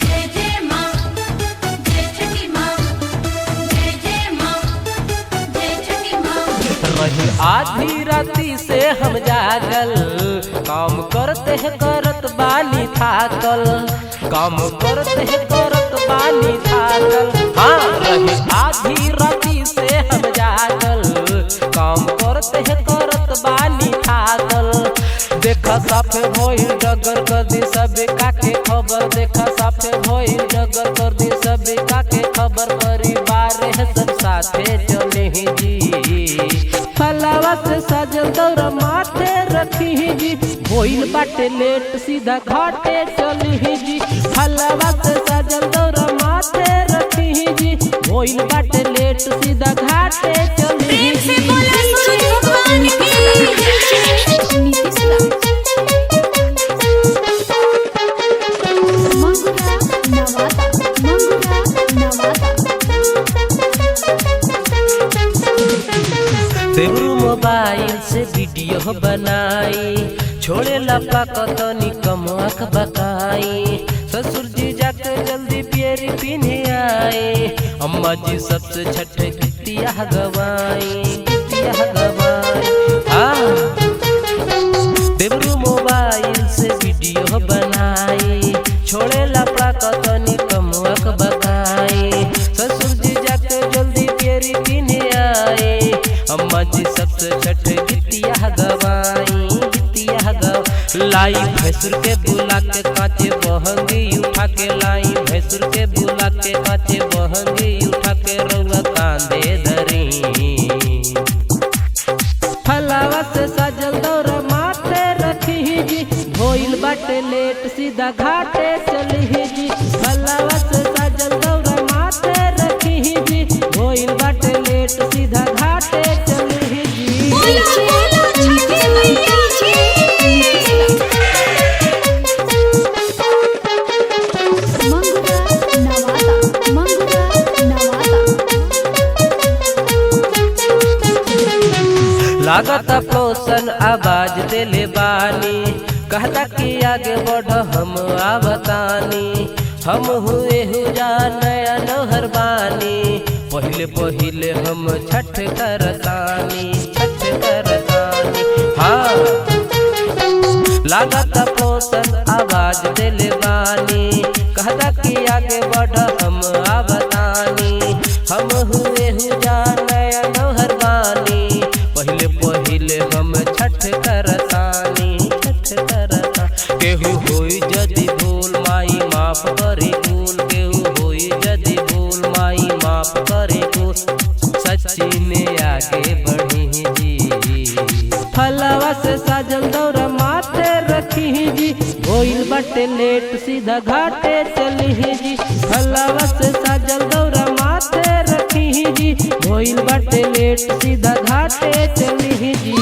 जय जय माँ, जय छठी माँ, जय जय माँ, जय छठी माँ। रही आधी राती से हम जागल, काम करते हैं करत बानी थाकल, काम करते हैं करत बानी थाकल। हाँ, रही आधी राती से हम जागल, काम करते हैं करत बानी थाकल। देखा साफे भइल डगर कर दी सबे काके खबर, देखा साफे भइल डगर कर दी सबे काके खबर। परिवार है सब साथे चले ही जी, फलावा से सजल दौरा माथे रखी ही जी। भइल बाटे लेट सीधा घाटे चली ही जी, फलावा से सजल दौरा माथे रखी ही जी। भइल बाटे लेट सीधा घाटे चली ही जी। देवरू मोबाइल से वीडियो बनाई, छोड़े लपा कतनी कमक बकाई। ससुर जी जाके जल्दी पियरी पीने आए, अम्मा जी सबसे छठे गिट्टिया गवाई, गिट्टिया गवाई। हाँ, देवरू मोबाइल से वीडियो बनाई, छोड़े लपा कतनी कमक बकाई। ससुर जी जाके जल्दी पियरी पीने आए, अम्मा जी सबसे छठे गिट्टिया गवाई, गिट्टिया गव। लाई भैंसुर के बुला के कांचे बहंगी उठा के, लाई भैंसुर के बुला के कांचे बहंगी उठा के। रउआ कांदे धरी फलावा से सजल दौरा माथे रखी ही जी। भइल बाटे लेट सीधा घाटे चली ही जी, फलावा से सजल दौरा माथे रखी ही जी। भइल बाटे लेट सीधा घाटे चली ही जी। लागत पोषण आवाज देले बानी, कहता कि आगे बढ़ हम आवतानी। हम हुए हुआ नया नौहर बानी, पहिले पहिले हम छठ करतानी, छठ करतानी। हाँ, लागत पोषण आवाज देले बानी, कहता कि आगे बढ़ हम आवतानी। हम हुए हुआ नया नौहर बानी, पहिले पहिले हम छठ करतानी, छठ करता। केहू होई जदि भूल माई माफ करे भूल, केहू होई जदि भूल माई माफ करे भूल। सच्ची में आगे बढ़ी जी, फलावा से सजल दौरा माथे रखी ही जी। भइल बाटे लेट सीधा घाटे चली ही जी, फलावा से सजल दौरा माथे रखी ही जी। भइल बाटे लेट सीधा घाटे चली ही जी।